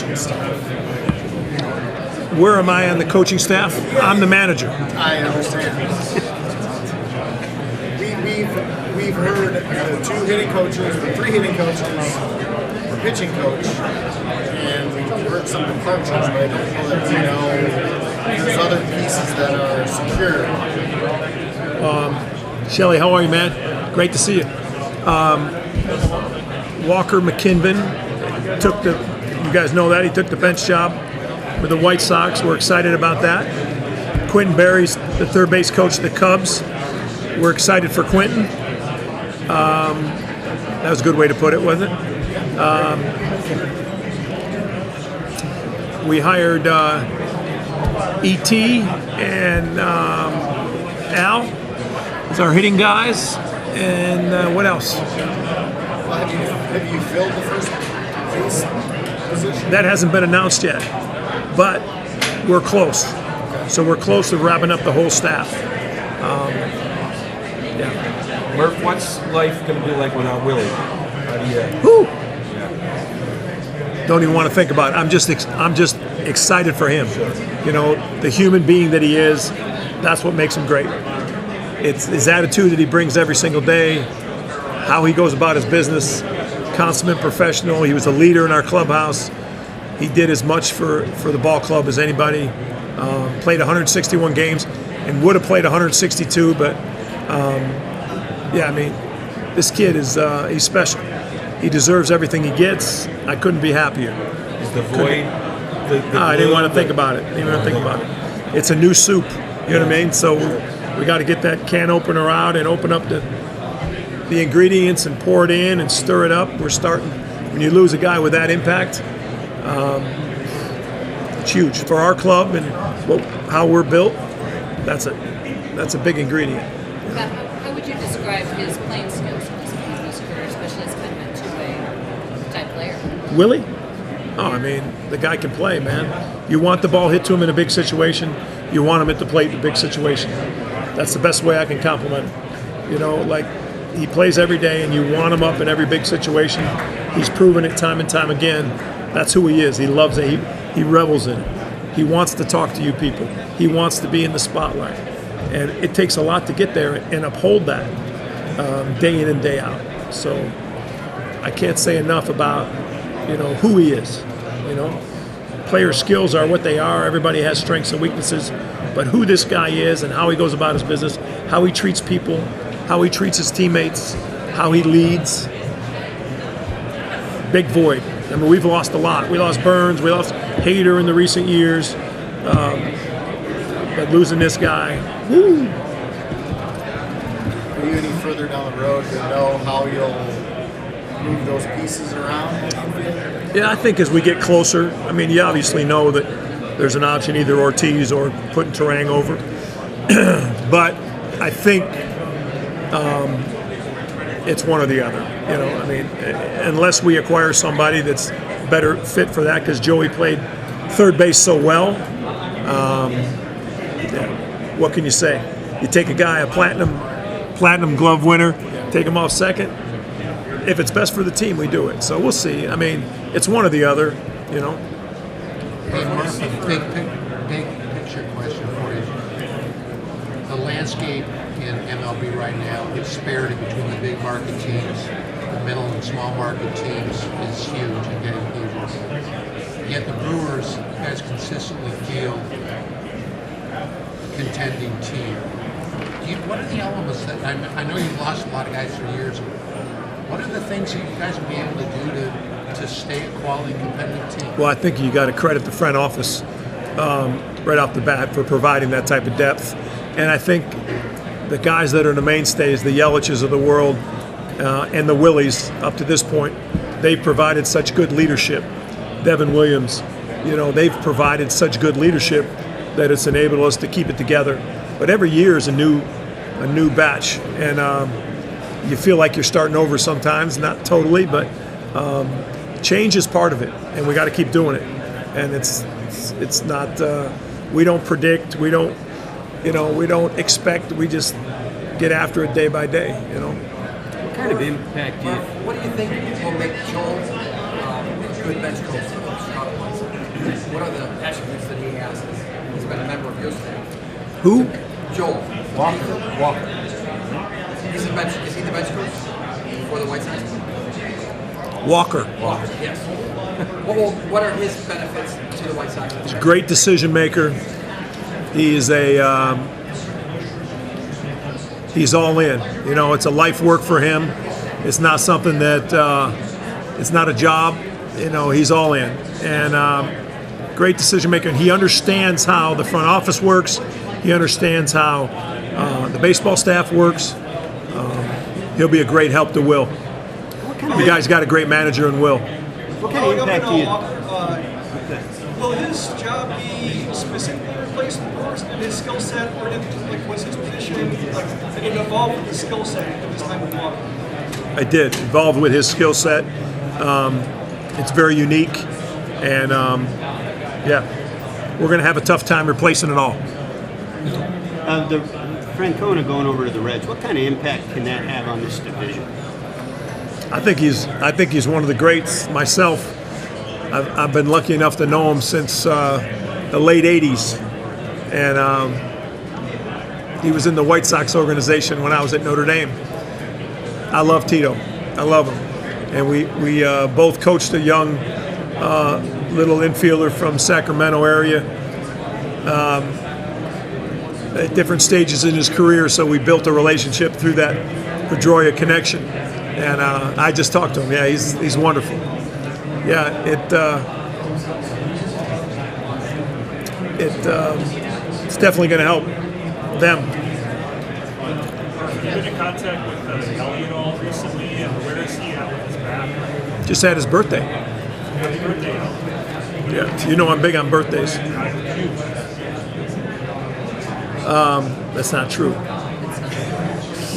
and stuff. Where am I on the coaching staff? I'm the manager. I understand. We've heard the 2 hitting coaches, the 3 hitting coaches, the pitching coach, and we've heard some departures, but I don't know that we know there's other pieces that are secure. Shelly, how are you, man? Great to see you. Walker McKinven took you guys know that, he took the bench job with the White Sox. We're excited about that. Quentin Berry's the third base coach of the Cubs. We're excited for Quentin. That was a good way to put it, wasn't it? We hired E.T. and Al as our hitting guys. And what else? Well, have you filled the first base position? That hasn't been announced yet, but we're close. So we're close to wrapping up the whole staff. Yeah. Murph, what's life going to be like without Willy? How do you? Woo! Don't even want to think about it. I'm just excited for him. Sure. You know, the human being that he is. That's what makes him great. It's his attitude that he brings every single day, how he goes about his business, consummate professional. He was a leader in our clubhouse. He did as much for the ball club as anybody. Played 161 games and would have played 162, but yeah, I mean, this kid is he's special. He deserves everything he gets. I couldn't be happier. Is the void? I didn't want to think about it. It's a new soup. You know what I mean? So we got to get that can opener out and open up the ingredients and pour it in and stir it up. We're starting. When you lose a guy with that impact, it's huge for our club and how we're built. That's a big ingredient. How would you describe his playing skills in his career, especially as kind of a two-way type player? Willy? Oh, I mean, the guy can play, man. You want the ball hit to him in a big situation. You want him at the plate in a big situation. That's the best way I can compliment him. You know, like, he plays every day, and you want him up in every big situation. He's proven it time and time again. That's who he is. He loves it. He revels in it. He wants to talk to you people. He wants to be in the spotlight. And it takes a lot to get there and uphold that day in and day out. So I can't say enough about, who he is. Player skills are what they are. Everybody has strengths and weaknesses. But who this guy is and how he goes about his business, how he treats people, how he treats his teammates, how he leads. Big void. I mean, we've lost a lot. We lost Burns. We lost Hader in the recent years. But losing this guy, woo! Are you any further down the road to know how you'll move those pieces around? Yeah, I think as we get closer, I mean, you obviously know that there's an option, either Ortiz or putting Terang over. But I think it's one or the other. I mean, unless we acquire somebody that's better fit for that, because Joey played third base so well. What can you say? You take a guy, a platinum glove winner, take him off second. If it's best for the team, we do it. So we'll see. I mean, it's one or the other. Hey, Mark, big picture question for you. The landscape in MLB right now, the disparity between the big market teams, the middle and small market teams is huge and getting huger. Yet the Brewers, you guys consistently field contending team. What are the elements that, I know you've lost a lot of guys for years, what are the things that you guys will be able to do to stay a quality competitive team? Well, I think you got to credit the front office right off the bat for providing that type of depth. And I think the guys that are the mainstays, the Yelich's of the world, and the Willys up to this point, they've provided such good leadership. Devin Williams, they've provided such good leadership that it's enabled us to keep it together. But every year is a new batch, and you feel like you're starting over sometimes, not totally, but change is part of it, and we got to keep doing it. And it's not we don't predict, we don't expect, we just get after it day by day. What kind of impact do you? What do you think will make Joel a good bench coach? Chicago White Sox. What are the attributes that he has? He's been a member of your staff. Who? Joel. Walker. Is he the bench coach for the White Sox? Walker. Yes. What are his benefits to the White Sox? He's a great decision maker. He is he's all in. You know, it's a life work for him. It's not something that it's not a job. You know, he's all in. And great decision maker. And he understands how the front office works. He understands how the baseball staff works. He'll be a great help to Will. The guy's got a great manager in Will. What kind of impact do you? Will his job be specifically replacing Brewers and his skill set, or was his position did it evolve with the skill set at this time of Walker? I did, involved with his skill set. It's very unique, and yeah, we're going to have a tough time replacing it all. The Francona going over to the Reds, what kind of impact can that have on this division? I think he's one of the greats. Myself, I've been lucky enough to know him since the late '80s, and he was in the White Sox organization when I was at Notre Dame. I love Tito. I love him, and we both coached a young little infielder from Sacramento area at different stages in his career. So we built a relationship through that Pedroia connection. And I just talked to him. Yeah, he's wonderful. Yeah, it's definitely going to help them. Have you been in contact with Willy at all recently, and where is he at with his back? Just had his birthday. Happy birthday! Yeah, you know I'm big on birthdays. That's not true.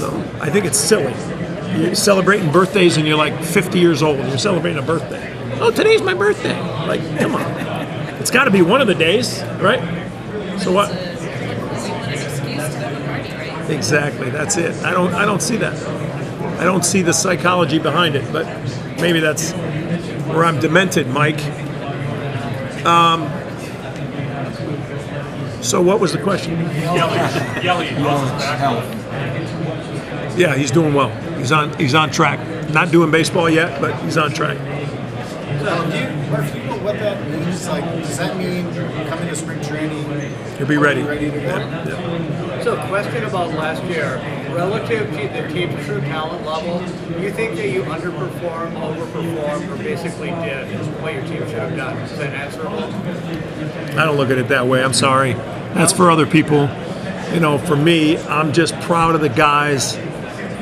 No, I think it's silly. You're celebrating birthdays and you're like 50 years old and you're celebrating a birthday. Oh, today's my birthday. Like, come on. It's got to be one of the days, right? So what? We want an excuse to go to the party, right? Exactly. That's it. I don't see that. I don't see the psychology behind it, but maybe that's where I'm demented, Mike. So what was the question? Yelly lost his back. Yeah, he's doing well. He's on track. Not doing baseball yet, but he's on track. Do you know what that means? Like, does that mean coming to spring training? He'll be ready. Ready to go? Yeah. So, question about last year. Relative to the team's true talent level, do you think that you underperformed, overperformed, or basically did what your team should have done? Is that answerable? I don't look at it that way. I'm sorry. That's for other people. You know, for me, I'm just proud of the guys,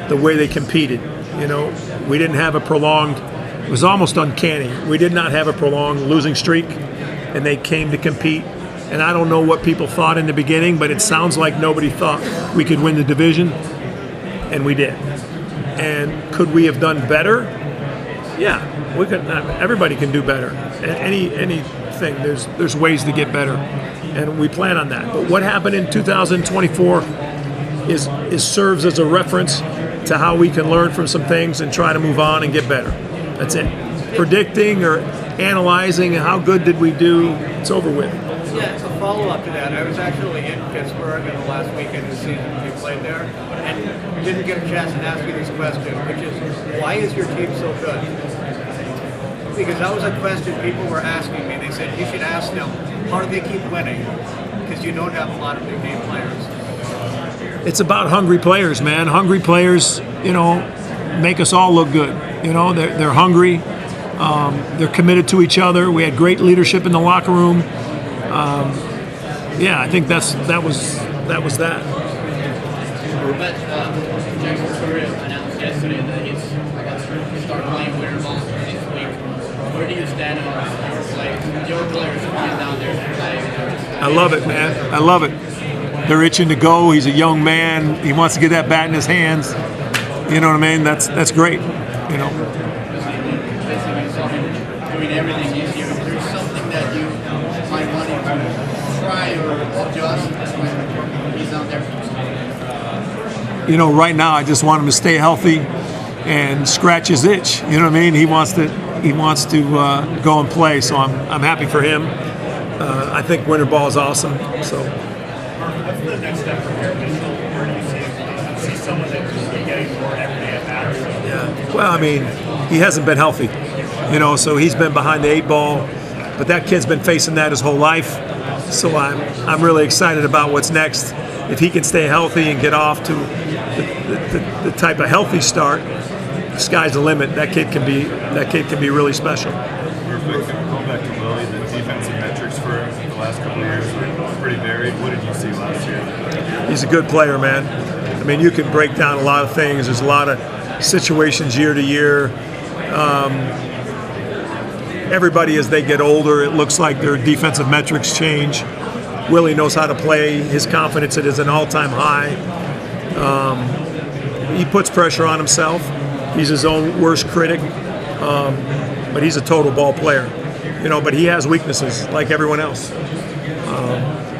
the way they competed. You know, we didn't have a prolonged, it was almost uncanny. We did not have a prolonged losing streak, and they came to compete. And I don't know what people thought in the beginning, but it sounds like nobody thought we could win the division, and we did. And could we have done better? Yeah, we could. Everybody can do better. Anything, there's ways to get better, and we plan on that. But what happened in 2024 is serves as a reference to how we can learn from some things and try to move on and get better. That's it. Predicting or analyzing how good did we do, it's over with. Yeah, it's a follow-up to that. I was actually in Pittsburgh in the last weekend of the season we played there, and didn't get a chance to ask you this question, which is, why is your team so good? Because that was a question people were asking me. They said, you should ask them, how do they keep winning? Because you don't have a lot of big name players. It's about hungry players, man. Hungry players, you know, make us all look good. You know, they're hungry. They're committed to each other. We had great leadership in the locker room. Yeah, I think that was that. Jackson Torrio announced yesterday that he's start playing winter ball this week. Where do you stand on your play? Your players coming down there to play. I love it, man. I love it. They're itching to go. He's a young man. He wants to get that bat in his hands. You know what I mean? That's great. You know. Basically, so doing everything this year. Is there something that you might want to try or adjust when he's out there? You know, right now I just want him to stay healthy and scratch his itch. You know what I mean? He wants to he wants to go and play. So I'm happy for him. I think winter ball is awesome. So. What's the next step from here? Where do you see someone that just be getting more everyday at bats? Yeah. Well, I mean, he hasn't been healthy, so he's been behind the 8 ball. But that kid's been facing that his whole life. So I'm really excited about what's next. If he can stay healthy and get off to the type of healthy start, the sky's the limit. That kid can be really special. Real quick, going back to Willy, the defensive metrics for the last couple of years were pretty varied. What did you see last year? He's a good player, man. I mean, you can break down a lot of things. There's a lot of situations year to year. Everybody, as they get older, it looks like their defensive metrics change. Willy knows how to play. His confidence is at an all-time high. He puts pressure on himself. He's his own worst critic, but he's a total ball player. But he has weaknesses like everyone else.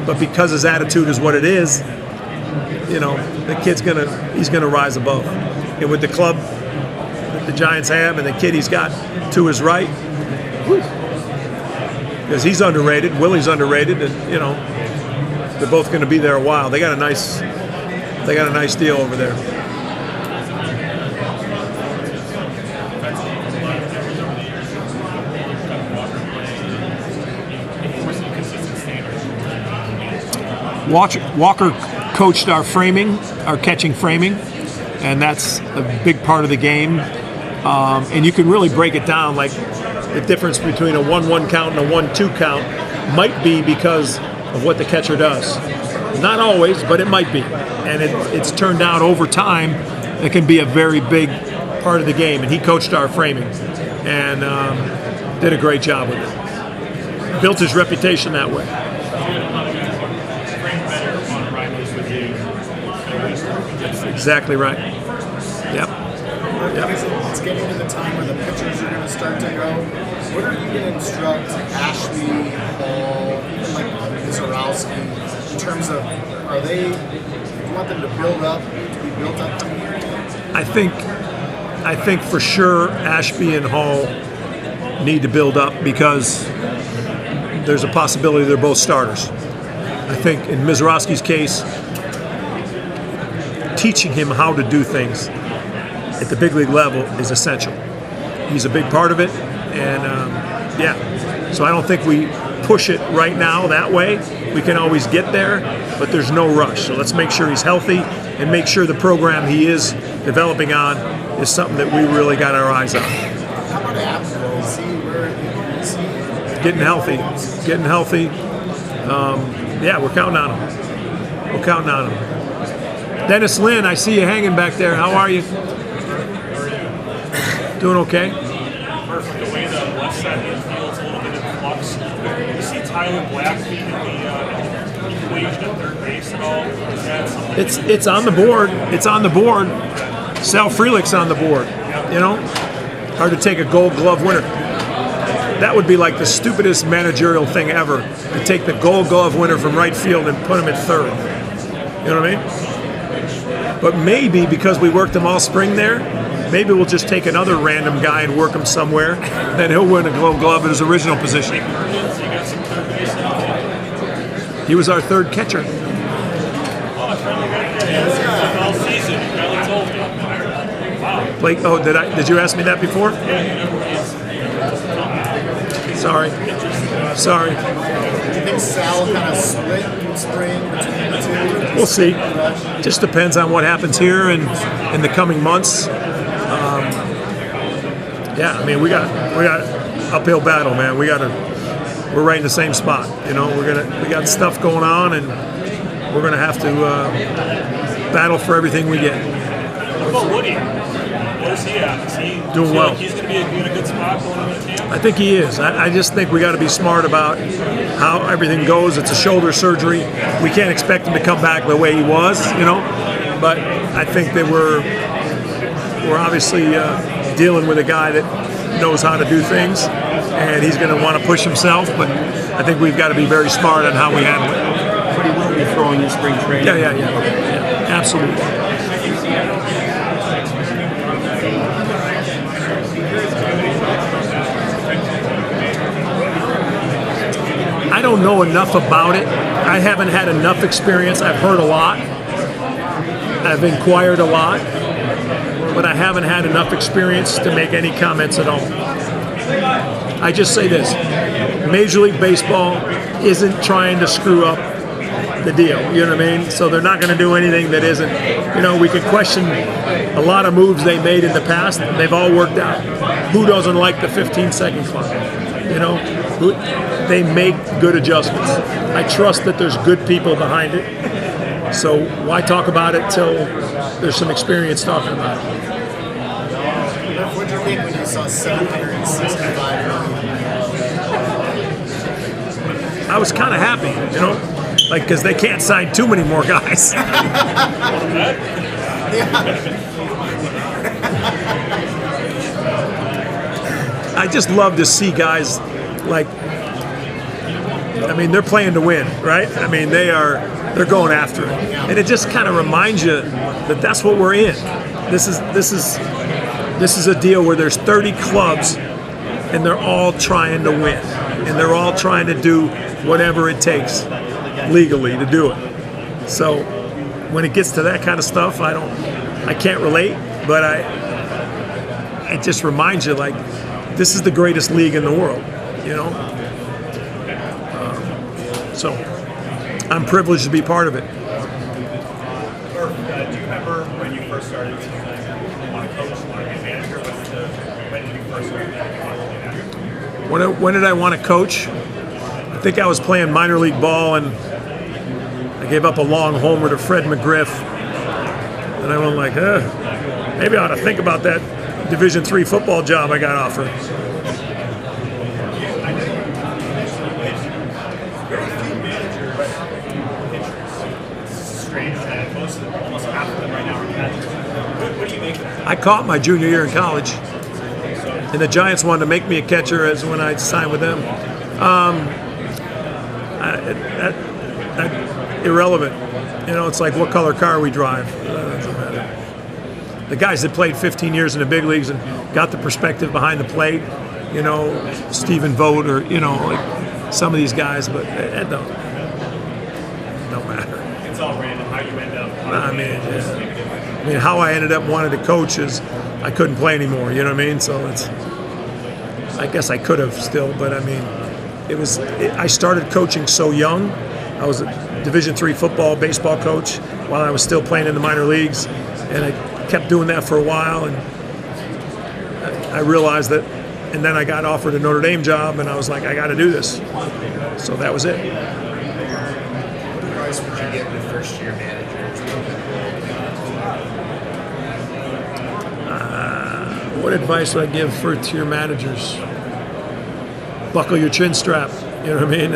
But because his attitude is what it is, the kid's he's gonna rise above. And with the club that the Giants have and the kid he's got to his right, because he's underrated, Willy's underrated, and they're both going to be there a while. They got a nice deal over there. Walker coached our catching framing, and that's a big part of the game. And you can really break it down, like the difference between a 1-1 count and a 1-2 count might be because of what the catcher does. Not always, but it might be. And it's turned out over time, it can be a very big part of the game. And he coached our framing and did a great job with it. Built his reputation that way. That's exactly right. Yep. It's getting to the time where the pitchers are going to start to go. What are you going to instruct Ashby, Hall, even like Zorowski, in terms of, do you want them to build up, to be built up from here? I think for sure Ashby and Hall need to build up because there's a possibility they're both starters. I think in Mizorowski's case, teaching him how to do things at the big league level is essential. He's a big part of it, and so I don't think we push it right now that way. We can always get there, but there's no rush. So let's make sure he's healthy and make sure the program he is developing on is something that we really got our eyes on. How about Abdul? Is he Getting healthy. We're counting on him. Dennis Lynn, I see you hanging back there. How are you? Doing okay? Perfect. The way the left side infield's a little bit in flux. You see Tyler Black being in the equation at third base at all? Is that something? It's on the board. Sal Frelick's on the board. Hard to take a Gold Glove winner. That would be like the stupidest managerial thing ever, to take the Gold Glove winner from right field and put him at third. You know what I mean? But maybe because we worked him all spring there, maybe we'll just take another random guy and work him somewhere, then he'll win a Gold Glove at his original position. He was our third catcher. Blake, did you ask me that before? Sorry. Do you think Sal kind of split in spring between the two? We'll see. Just depends on what happens here and in the coming months. We got uphill battle, man. We're right in the same spot. We got stuff going on, and we're gonna have to battle for everything we get. What about Woody? Where's he at? Is he doing well? Like he's going to be in a good spot going into camp? I think he is. I just think we got to be smart about how everything goes. It's a shoulder surgery. We can't expect him to come back the way he was, But I think that we're obviously dealing with a guy that knows how to do things, and he's going to want to push himself. But I think we've got to be very smart on how we handle it. But he will be throwing in spring training. Yeah, absolutely. don't know enough about it. I haven't had enough experience. I've heard a lot. I've inquired a lot, but I haven't had enough experience to make any comments at all. I just say this: Major League Baseball isn't trying to screw up the deal. You know what I mean? So they're not going to do anything that isn't. You know, we could question a lot of moves they made in the past. They've all worked out. Who doesn't like the 15-second clock? You know, they make good adjustments. I trust that there's good people behind it. So why talk about it till there's some experience talking about it? What did you think when you saw $765 million? I was kind of happy, you know, like because they can't sign too many more guys. I just love to see guys like, I mean, they're playing to win, right? I mean, they're going after it, and it just kind of reminds you that that's what we're in. This is a deal where there's 30 clubs, and they're all trying to win, and they're all trying to do whatever it takes legally to do it. So when it gets to that kind of stuff, I can't relate, but it just reminds you like this is the greatest league in the world, you know. So I'm privileged to be part of it. Do you remember when you first started want to coach, want to be a manager? When did you first start that? When did I want to coach? I think I was playing minor league ball, and I gave up a long homer to Fred McGriff, and I went like, maybe I ought to think about that Division III football job I got offered. I caught my junior year in college, and the Giants wanted to make me a catcher as when I signed with them. Irrelevant. You know, it's like what color car we drive. Doesn't matter. The guys that played 15 years in the big leagues and got the perspective behind the plate, you know, Stephen Vogt or, you know, like some of these guys, but it don't matter. It's all random how you end up. I mean, how I ended up wanting to coach is I couldn't play anymore. You know what I mean? So I guess I could have still, but I mean, I started coaching so young. I was a Division III football, baseball coach while I was still playing in the minor leagues, and I kept doing that for a while, and I realized that, and then I got offered a Notre Dame job, and I was like, I got to do this. So that was it. What advice would you give the first-year manager? What advice would I give first-year managers? Buckle your chin strap. You know what I mean?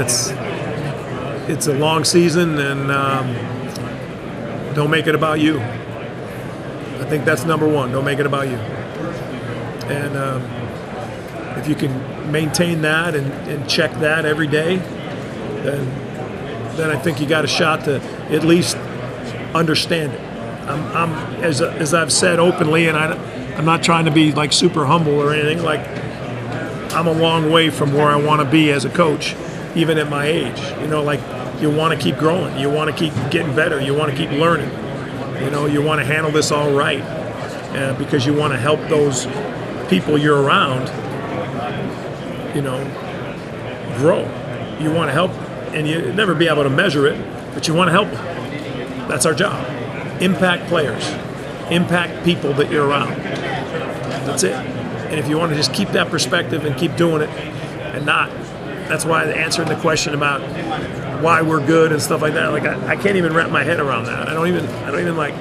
It's a long season, and don't make it about you. I think that's number one. Don't make it about you. And if you can maintain that and check that every day, then I think you got a shot to at least understand it. I'm as I've said openly, and I'm not trying to be like super humble or anything. Like, I'm a long way from where I want to be as a coach, even at my age. You know, like, you want to keep growing. You want to keep getting better. You want to keep learning. You know, you want to handle this all right because you want to help those people you're around, you know, grow. You want to help, and you never be able to measure it, but you want to help them. That's our job. Impact players. Impact people that you're around. That's it. And if you want to just keep that perspective and keep doing it and not, that's why answering the question about why we're good and stuff like that, like I can't even wrap my head around that. I don't even like,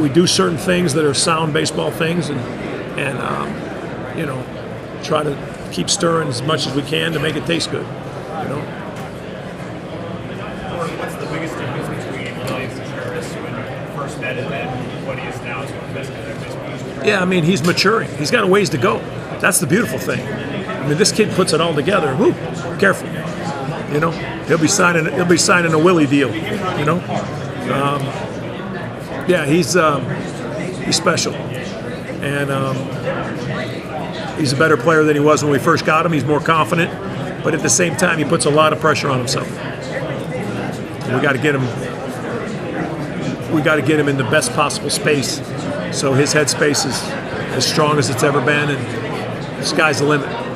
we do certain things that are sound baseball things and you know, try to keep stirring as much as we can to make it taste good, you know. What's the biggest difference between Willy Contreras when you first met and then what he is now as a baseball? Yeah, I mean, he's maturing. He's got a ways to go. That's the beautiful thing. I mean, this kid puts it all together. Woo, careful. You know, he'll be signing a Willy deal. You know, yeah, he's special, and he's a better player than he was when we first got him. He's more confident. but at the same time, he puts a lot of pressure on himself. We got to get him. We got to get him in the best possible space, so his headspace is as strong as it's ever been, and the sky's the limit.